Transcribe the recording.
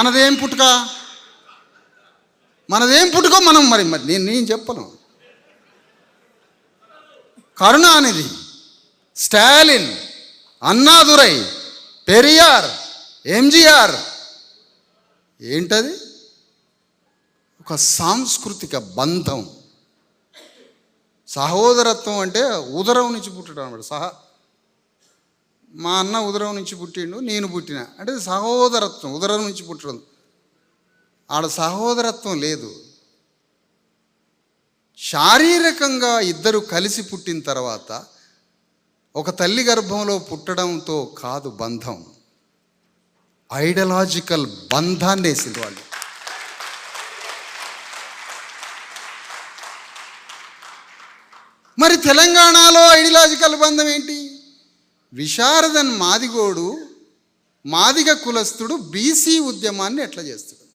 మనదేం పుట్టుక, మనం మరి నేను చెప్పను. కరుణానిధి, స్టాలిన్, అన్నాదురై, పెరియార్, ఎంజిఆర్, ఏంటది? ఒక సాంస్కృతిక బంధం. సహోదరత్వం అంటే ఉదరం నుంచి పుట్టడం అన్నమాట. మా అన్న ఉదరం నుంచి పుట్టిండు, నేను పుట్టిన అంటే సహోదరత్వం, ఉదరం నుంచి పుట్టడం. ఆడ సహోదరత్వం లేదు. శారీరకంగా ఇద్దరు కలిసి పుట్టిన తర్వాత ఒక తల్లి గర్భంలో పుట్టడంతో కాదు బంధం, ఐడియాలజికల్ బంధాన్ని వేసింది వాళ్ళు. మరి తెలంగాణలో ఐడియాలజికల్ బంధం ఏంటి? విశారదన్ మాదిగోడు, మాదిగ కులస్థుడు బీసీ ఉద్యమాన్ని ఎట్లా చేస్తాడు?